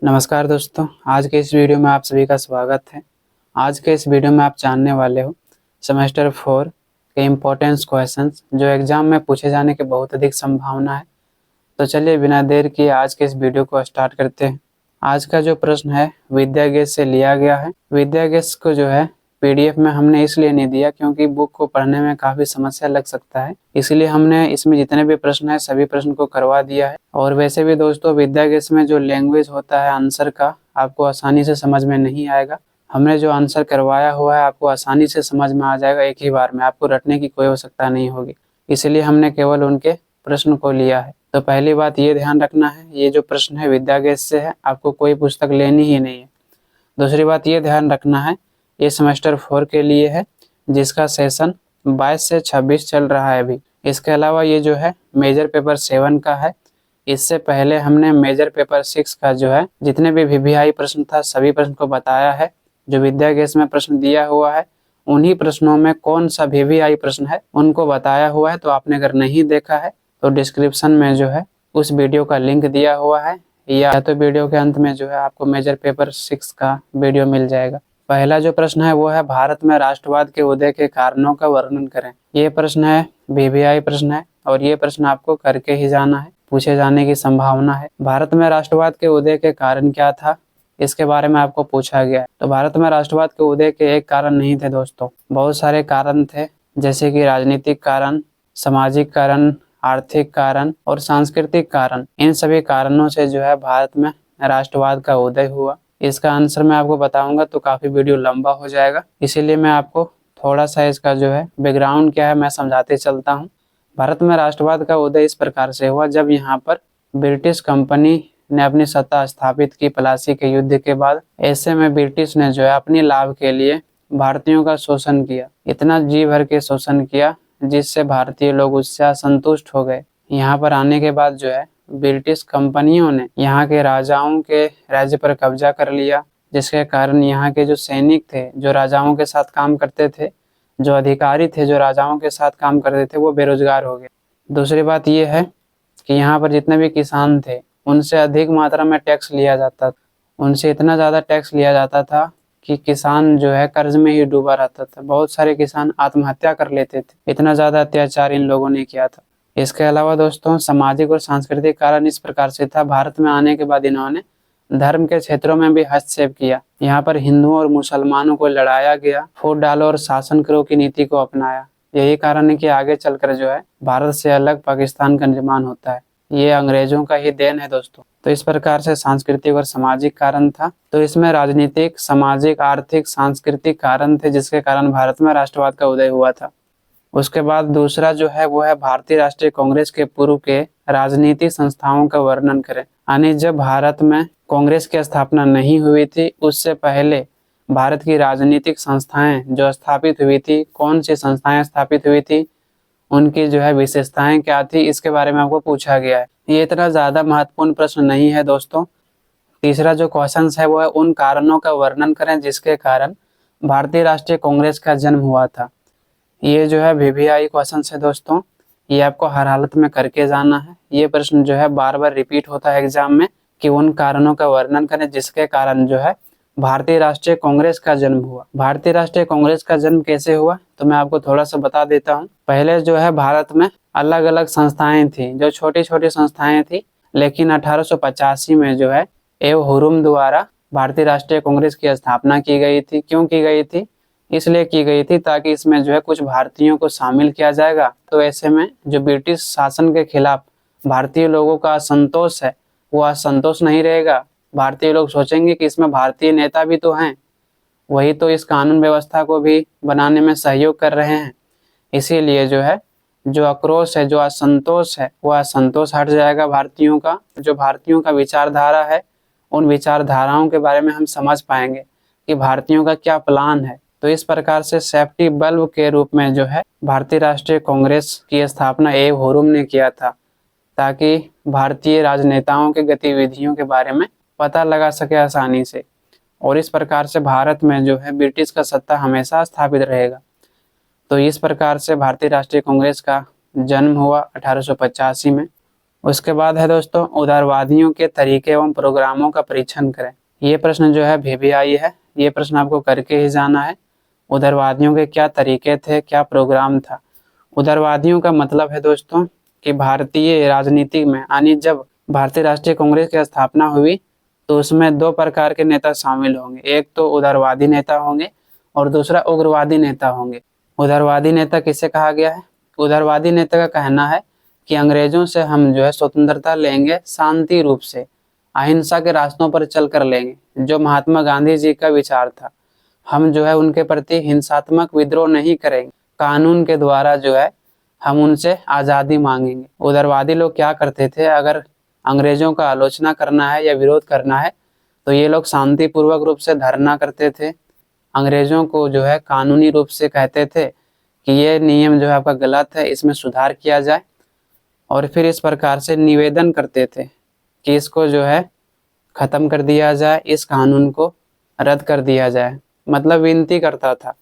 नमस्कार दोस्तों, आज के इस वीडियो में आप सभी का स्वागत है। आज के इस वीडियो में आप जानने वाले हो सेमेस्टर 4 के इम्पोर्टेंस क्वेश्चंस जो एग्जाम में पूछे जाने की बहुत अधिक संभावना है। तो चलिए बिना देर किए आज के इस वीडियो को स्टार्ट करते हैं। आज का जो प्रश्न है विद्या गेस से लिया गया है। विद्या गेस को जो है पीडीएफ में हमने इसलिए नहीं दिया क्योंकि बुक को पढ़ने में काफी समस्या लग सकता है, इसलिए हमने इसमें जितने भी प्रश्न है सभी प्रश्न को करवा दिया है। और वैसे भी दोस्तों विद्या गेस में जो लैंग्वेज होता है आंसर का आपको आसानी से समझ में नहीं आएगा। हमने जो आंसर करवाया हुआ है आपको आसानी से समझ में आ जाएगा एक ही बार में, आपको रटने की कोई आवश्यकता नहीं होगी, इसलिए हमने केवल उनके प्रश्न को लिया है। तो पहली बात ये ध्यान रखना है, ये जो प्रश्न है विद्या गेस से है, आपको कोई पुस्तक लेनी ही नहीं है। दूसरी बात ये ध्यान रखना है ये सेमेस्टर 4 के लिए है जिसका सेशन 22 से 26 चल रहा है अभी। इसके अलावा ये जो है मेजर पेपर 7 का है। इससे पहले हमने मेजर पेपर 6 का जो है जितने भी वीवीआई प्रश्न था सभी प्रश्न को बताया है। जो विद्या गेस में प्रश्न दिया हुआ है उन्हीं प्रश्नों में कौन सा वीवीआई प्रश्न है उनको बताया हुआ है। तो आपने अगर नहीं देखा है तो डिस्क्रिप्शन में जो है उस वीडियो का लिंक दिया हुआ है, या तो वीडियो के अंत में जो है आपको मेजर पेपर 6 का वीडियो मिल जाएगा। पहला जो प्रश्न है वो है भारत में राष्ट्रवाद के उदय के कारणों का वर्णन करें। ये प्रश्न है वीवीआई प्रश्न है और ये प्रश्न आपको करके ही जाना है, पूछे जाने की संभावना है। भारत में राष्ट्रवाद के उदय के कारण क्या था इसके बारे में आपको पूछा गया है। तो भारत में राष्ट्रवाद के उदय के एक कारण नहीं थे दोस्तों, बहुत सारे कारण थे, जैसे कि राजनीतिक कारण, सामाजिक कारण, आर्थिक कारण और सांस्कृतिक कारण। इन सभी कारणों से जो है भारत में राष्ट्रवाद का उदय हुआ। इसका आंसर मैं आपको बताऊंगा तो काफी वीडियो लंबा हो जाएगा, इसीलिए मैं आपको थोड़ा सा इसका जो है बैकग्राउंड क्या है मैं समझाते चलता हूँ। भारत में राष्ट्रवाद का उदय इस प्रकार से हुआ जब यहाँ पर ब्रिटिश कंपनी ने अपनी सत्ता स्थापित की प्लासी के युद्ध के बाद। ऐसे में ब्रिटिश ने जो है अपने लाभ के लिए भारतीयों का शोषण किया, इतना जी भर के शोषण किया जिससे भारतीय लोग उससे असंतुष्ट हो गए। यहाँ पर आने के बाद जो है ब्रिटिश कंपनियों ने यहाँ के राजाओं के राज्य पर कब्जा कर लिया, जिसके कारण यहाँ के जो सैनिक थे जो राजाओं के साथ काम करते थे, जो अधिकारी थे जो राजाओं के साथ काम करते थे, वो बेरोजगार हो गए। दूसरी बात ये है कि यहाँ पर जितने भी किसान थे उनसे अधिक मात्रा में टैक्स लिया जाता था, उनसे इतना ज़्यादा टैक्स लिया जाता था कि किसान जो है कर्ज में ही डूबा रहता था। बहुत सारे किसान आत्महत्या कर लेते थे, इतना ज़्यादा अत्याचार इन लोगों ने किया था। इसके अलावा दोस्तों सामाजिक और सांस्कृतिक कारण इस प्रकार से था, भारत में आने के बाद इन्होंने धर्म के क्षेत्रों में भी हस्तक्षेप किया। यहाँ पर हिंदुओं और मुसलमानों को लड़ाया गया, फूट डालो और शासन करो की नीति को अपनाया। यही कारण है कि आगे चलकर जो है भारत से अलग पाकिस्तान का निर्माण होता है, ये अंग्रेजों का ही देन है दोस्तों। तो इस प्रकार से सांस्कृतिक और सामाजिक कारण था। तो इसमें राजनीतिक, सामाजिक, आर्थिक, सांस्कृतिक कारण थे जिसके कारण भारत में राष्ट्रवाद का उदय हुआ था। उसके बाद दूसरा जो है वो है भारतीय राष्ट्रीय कांग्रेस के पूर्व के राजनीतिक संस्थाओं का वर्णन करें। यानी जब भारत में कांग्रेस की स्थापना नहीं हुई थी उससे पहले भारत की राजनीतिक संस्थाएं जो स्थापित हुई थी, कौन सी संस्थाएं स्थापित हुई थी, उनकी जो है विशेषताएं क्या थी, इसके बारे में आपको पूछा गया है। ये इतना ज्यादा महत्वपूर्ण प्रश्न नहीं है दोस्तों। तीसरा जो क्वेश्चन है वो है उन कारणों का वर्णन करें जिसके कारण भारतीय राष्ट्रीय कांग्रेस का जन्म हुआ था। ये जो है वीवीआई क्वेश्चन है दोस्तों, ये आपको हर हालत में करके जाना है। ये प्रश्न जो है बार बार रिपीट होता है एग्जाम में कि उन कारणों का वर्णन करें जिसके कारण जो है भारतीय राष्ट्रीय कांग्रेस का जन्म हुआ। भारतीय राष्ट्रीय कांग्रेस का जन्म कैसे हुआ तो मैं आपको थोड़ा सा बता देता हूँ। पहले जो है भारत में अलग अलग संस्थाएं थी, जो छोटी छोटी संस्थाएं थी, लेकिन 1885 में जो है एव हुरुम द्वारा भारतीय राष्ट्रीय कांग्रेस की स्थापना की गई थी। क्यों की गई थी? इसलिए की गई थी ताकि इसमें जो है कुछ भारतीयों को शामिल किया जाएगा। तो ऐसे में जो ब्रिटिश शासन के खिलाफ भारतीय लोगों का असंतोष है वो असंतोष नहीं रहेगा। भारतीय लोग सोचेंगे कि इसमें भारतीय नेता भी तो हैं, वही तो इस कानून व्यवस्था को भी बनाने में सहयोग कर रहे हैं। इसीलिए जो है जो आक्रोश है, जो असंतोष है, वो असंतोष हट जाएगा भारतीयों का। जो भारतीयों का विचारधारा है उन विचारधाराओं के बारे में हम समझ पाएंगे कि भारतीयों का क्या प्लान है। तो इस प्रकार से सेफ्टी बल्ब के रूप में जो है भारतीय राष्ट्रीय कांग्रेस की स्थापना एव हुरुम ने किया था, ताकि भारतीय राजनेताओं के गतिविधियों के बारे में पता लगा सके आसानी से। और इस प्रकार से भारत में जो है ब्रिटिश का सत्ता हमेशा स्थापित रहेगा। तो इस प्रकार से भारतीय राष्ट्रीय कांग्रेस का जन्म हुआ 1885 में। उसके बाद है दोस्तों, उदारवादियों के तरीके एवं प्रोग्रामों का परीक्षण करें। ये प्रश्न जो है VVI है, ये प्रश्न आपको करके ही जाना है। उदारवादियों के क्या तरीके थे, क्या प्रोग्राम था। उदारवादियों का मतलब है दोस्तों कि भारतीय राजनीति में यानी जब भारतीय राष्ट्रीय कांग्रेस की स्थापना हुई तो उसमें दो प्रकार के नेता शामिल होंगे, एक तो उदारवादी नेता होंगे और दूसरा उग्रवादी नेता होंगे। उदारवादी नेता किसे कहा गया है? उदारवादी नेता का कहना है कि अंग्रेजों से हम जो है स्वतंत्रता लेंगे, शांति रूप से अहिंसा के रास्तों पर चल कर लेंगे, जो महात्मा गांधी जी का विचार था। हम जो है उनके प्रति हिंसात्मक विद्रोह नहीं करेंगे, कानून के द्वारा जो है हम उनसे आज़ादी मांगेंगे। उदारवादी लोग क्या करते थे, अगर अंग्रेजों का आलोचना करना है या विरोध करना है तो ये लोग शांतिपूर्वक रूप से धरना करते थे, अंग्रेजों को जो है कानूनी रूप से कहते थे कि ये नियम जो है आपका गलत है, इसमें सुधार किया जाए, और फिर इस प्रकार से निवेदन करते थे कि इसको जो है खत्म कर दिया जाए, इस कानून को रद्द कर दिया जाए, मतलब विनती करता था।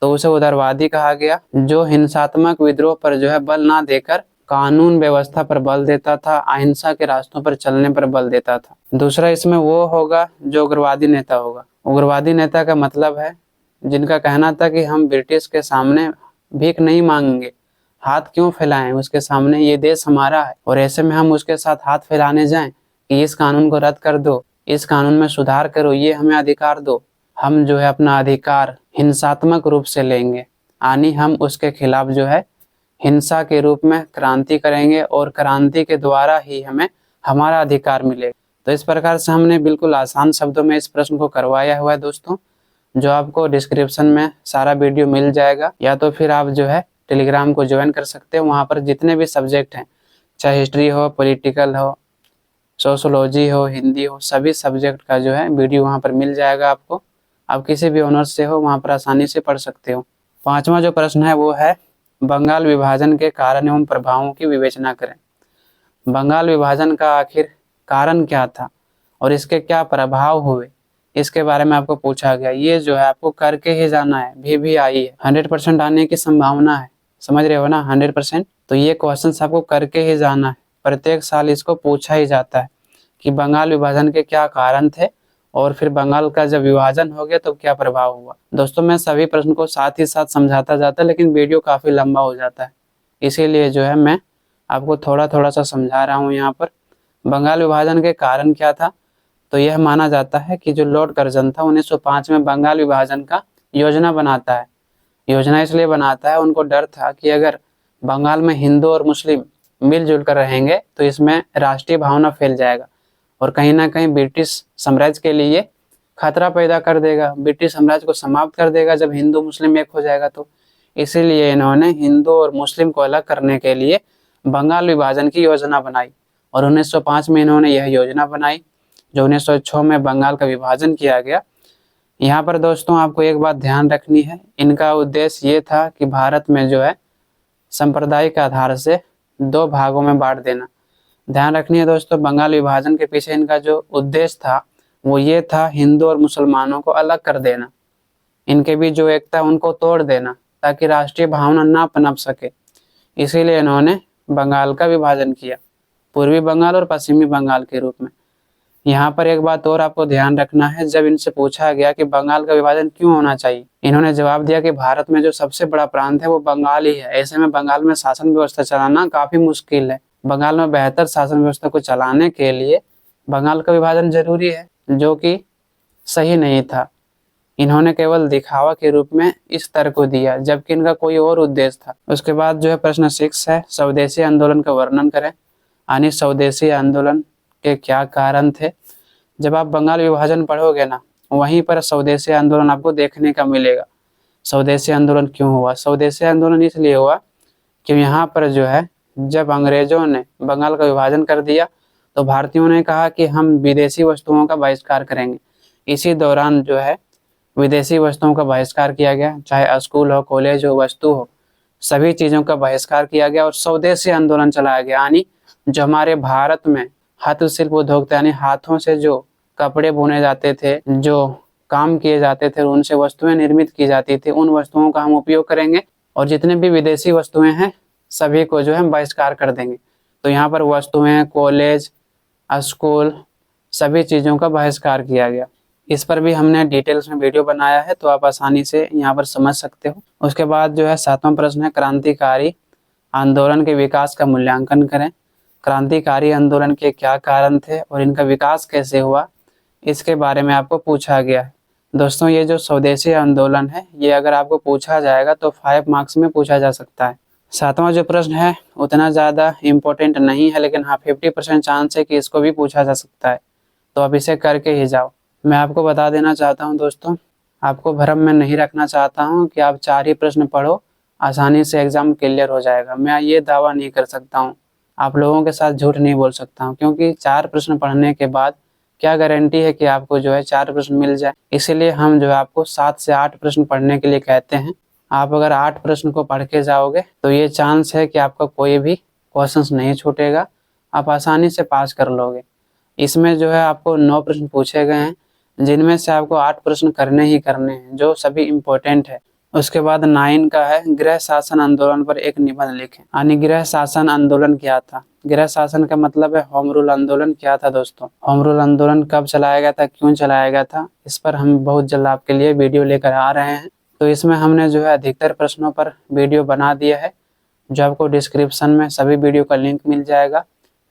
तो उसे उदारवादी कहा गया, जो हिंसात्मक विद्रोह पर जो है बल ना देकर कानून व्यवस्था पर बल देता था, अहिंसा के रास्तों पर चलने पर बल देता था। दूसरा इसमें वो होगा जो उग्रवादी नेता होगा। उग्रवादी नेता का मतलब है जिनका कहना था कि हम ब्रिटिश के सामने भीख नहीं मांगेंगे, हाथ क्यों फैलाएं उसके सामने, ये देश हमारा है, और ऐसे में हम उसके साथ हाथ फैलाने जाएं कि इस कानून को रद्द कर दो, इस कानून में सुधार करो, ये हमें अधिकार दो। हम जो है अपना अधिकार हिंसात्मक रूप से लेंगे, यानी हम उसके खिलाफ जो है हिंसा के रूप में क्रांति करेंगे और क्रांति के द्वारा ही हमें हमारा अधिकार मिलेगा। तो इस प्रकार से हमने बिल्कुल आसान शब्दों में इस प्रश्न को करवाया हुआ है दोस्तों, जो आपको डिस्क्रिप्शन में सारा वीडियो मिल जाएगा, या तो फिर आप जो है टेलीग्राम को ज्वाइन कर सकते हो। वहाँ पर जितने भी सब्जेक्ट हैं, चाहे हिस्ट्री हो, पॉलिटिकल हो, सोशोलॉजी हो, हिंदी हो, सभी सब्जेक्ट का जो है वीडियो वहाँ पर मिल जाएगा आपको। आप किसी भी ऑनर्स से हो वहाँ पर आसानी से पढ़ सकते हो। पांचवा जो प्रश्न है वो है, बंगाल विभाजन के कारण एवं प्रभावों की विवेचना करें। बंगाल विभाजन का आखिर कारण क्या था और इसके क्या प्रभाव हुए, इसके बारे में आपको पूछा गया। ये जो है आपको करके ही जाना है, VVI है, 100% आने की संभावना है, समझ रहे हो ना, 100%। तो ये क्वेश्चन आपको करके ही जाना है, प्रत्येक साल इसको पूछा ही जाता है कि बंगाल विभाजन के क्या कारण थे और फिर बंगाल का जब विभाजन हो गया तो क्या प्रभाव हुआ। दोस्तों मैं सभी प्रश्न को साथ ही साथ समझाता जाता लेकिन वीडियो काफ़ी लंबा हो जाता है, इसीलिए जो है मैं आपको थोड़ा थोड़ा सा समझा रहा हूँ यहाँ पर। बंगाल विभाजन के कारण क्या था, तो यह माना जाता है कि जो लॉर्ड कर्जन था 1905 में बंगाल विभाजन का योजना बनाता है। योजना इसलिए बनाता है, उनको डर था कि अगर बंगाल में हिंदू और मुस्लिम मिलजुल कर रहेंगे तो इसमें राष्ट्रीय भावना फैल जाएगा और कहीं ना कहीं ब्रिटिश साम्राज्य के लिए खतरा पैदा कर देगा, ब्रिटिश साम्राज्य को समाप्त कर देगा जब हिंदू मुस्लिम एक हो जाएगा। तो इसीलिए इन्होंने हिंदू और मुस्लिम को अलग करने के लिए बंगाल विभाजन की योजना बनाई और 1905 में इन्होंने यह योजना बनाई, जो 1906 में बंगाल का विभाजन किया गया। यहाँ पर दोस्तों आपको एक बात ध्यान रखनी है, इनका उद्देश्य ये था कि भारत में जो है सांप्रदायिक आधार से दो भागों में बांट देना। ध्यान रखनी है दोस्तों, बंगाल विभाजन के पीछे इनका जो उद्देश्य था वो ये था, हिंदू और मुसलमानों को अलग कर देना, इनके बीच जो एकता उनको तोड़ देना ताकि राष्ट्रीय भावना ना पनप सके। इसीलिए इन्होंने बंगाल का विभाजन किया, पूर्वी बंगाल और पश्चिमी बंगाल के रूप में। यहाँ पर एक बात और आपको ध्यान रखना है, जब इनसे पूछा गया कि बंगाल का विभाजन क्यों होना चाहिए, इन्होंने जवाब दिया कि भारत में जो सबसे बड़ा प्रांत है वो बंगाल ही है, ऐसे में बंगाल में शासन व्यवस्था चलाना काफी मुश्किल है। बंगाल में बेहतर शासन व्यवस्था को चलाने के लिए बंगाल का विभाजन जरूरी है, जो कि सही नहीं था। इन्होंने केवल दिखावा के रूप में इस तर्क को दिया, जबकि इनका कोई और उद्देश्य था। उसके बाद जो है प्रश्न 6 है, स्वदेशी आंदोलन का वर्णन करें, यानी स्वदेशी आंदोलन के क्या कारण थे। जब आप बंगाल विभाजन पढ़ोगे ना, वहीं पर स्वदेशी आंदोलन आपको देखने का मिलेगा। स्वदेशी आंदोलन क्यों हुआ? स्वदेशी आंदोलन इसलिए हुआ कि यहाँ पर जो है जब अंग्रेजों ने बंगाल का विभाजन कर दिया तो भारतीयों ने कहा कि हम विदेशी वस्तुओं का बहिष्कार करेंगे। इसी दौरान जो है विदेशी वस्तुओं का बहिष्कार किया गया, चाहे स्कूल हो, कॉलेज हो, वस्तु हो, सभी चीज़ों का बहिष्कार किया गया और स्वदेशी आंदोलन चलाया गया। यानी जो हमारे भारत में हस्तशिल्प उद्योग थे, यानी हाथों से जो कपड़े बुने जाते थे, जो काम किए जाते थे, उनसे वस्तुएं निर्मित की जाती थी, उन वस्तुओं का हम उपयोग करेंगे और जितने भी विदेशी वस्तुएं हैं सभी को जो है बहिष्कार कर देंगे। तो यहाँ पर वस्तुएं, कॉलेज, स्कूल, सभी चीज़ों का बहिष्कार किया गया। इस पर भी हमने डिटेल्स में वीडियो बनाया है, तो आप आसानी से यहाँ पर समझ सकते हो। उसके बाद जो है 7वां प्रश्न है, क्रांतिकारी आंदोलन के विकास का मूल्यांकन करें। क्रांतिकारी आंदोलन के क्या कारण थे और इनका विकास कैसे हुआ, इसके बारे में आपको पूछा गया है। दोस्तों, ये जो स्वदेशी आंदोलन है, ये अगर आपको पूछा जाएगा तो 5 मार्क्स में पूछा जा सकता है। 7वां जो प्रश्न है उतना ज़्यादा इम्पोर्टेंट नहीं है, लेकिन हाँ 50% चांस है कि इसको भी पूछा जा सकता है, तो अब इसे करके ही जाओ। मैं आपको बता देना चाहता हूँ दोस्तों, आपको भ्रम में नहीं रखना चाहता हूँ कि आप 4 ही प्रश्न पढ़ो, आसानी से एग्ज़ाम क्लियर हो जाएगा। मैं ये दावा नहीं कर सकता हूँ, आप लोगों के साथ झूठ नहीं बोल सकता हूँ, क्योंकि 4 प्रश्न पढ़ने के बाद क्या गारंटी है कि आपको जो है 4 प्रश्न मिल जाए। इसीलिए हम जो है आपको 7 से 8 प्रश्न पढ़ने के लिए कहते हैं। आप अगर 8 प्रश्न को पढ़ के जाओगे तो ये चांस है कि आपका कोई भी क्वेश्चंस नहीं छूटेगा, आप आसानी से पास कर लोगे। इसमें जो है आपको 9 प्रश्न पूछे गए हैं, जिनमें से आपको 8 प्रश्न करने ही करने हैं, जो सभी इम्पोर्टेंट है। उसके बाद 9 का है, गृह शासन आंदोलन पर एक निबंध लिखें। यानी गृह शासन आंदोलन क्या था? गृह शासन का मतलब है होम रूल आंदोलन क्या था दोस्तों? होम रूल आंदोलन कब चलाया गया था, क्यों चलाया गया था, इस पर हम बहुत जल्द आपके लिए वीडियो लेकर आ रहे हैं। तो इसमें हमने जो है अधिकतर प्रश्नों पर वीडियो बना दिया है, जो आपको डिस्क्रिप्शन में सभी वीडियो का लिंक मिल जाएगा,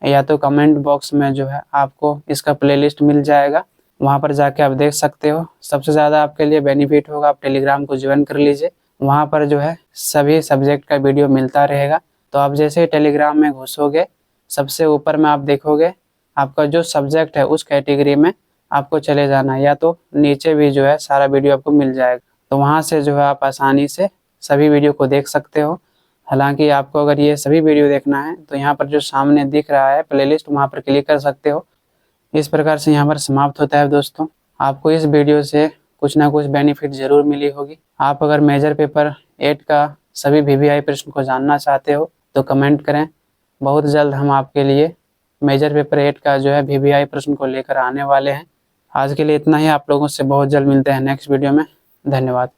या तो कमेंट बॉक्स में जो है आपको इसका प्लेलिस्ट मिल जाएगा, वहाँ पर जाके आप देख सकते हो। सबसे ज़्यादा आपके लिए बेनिफिट होगा, आप टेलीग्राम को ज्वाइन कर लीजिए, वहाँ पर जो है सभी सब्जेक्ट का वीडियो मिलता रहेगा। तो आप जैसे ही टेलीग्राम में घुसोगे, सबसे ऊपर में आप देखोगे आपका जो सब्जेक्ट है उस कैटेगरी में आपको चले जाना है, या तो नीचे भी जो है सारा वीडियो आपको मिल जाएगा। तो वहाँ से जो है आप आसानी से सभी वीडियो को देख सकते हो। हालांकि आपको अगर ये सभी वीडियो देखना है तो यहाँ पर जो सामने दिख रहा है प्लेलिस्ट, वहाँ पर क्लिक कर सकते हो। इस प्रकार से यहाँ पर समाप्त होता है दोस्तों। आपको इस वीडियो से कुछ ना कुछ बेनिफिट जरूर मिली होगी। आप अगर मेजर पेपर 8 का सभी VVI प्रश्न को जानना चाहते हो तो कमेंट करें, बहुत जल्द हम आपके लिए मेजर पेपर 8 का जो है VVI प्रश्न को लेकर आने वाले हैं। आज के लिए इतना ही, आप लोगों से बहुत जल्द मिलते हैं नेक्स्ट वीडियो में। धन्यवाद।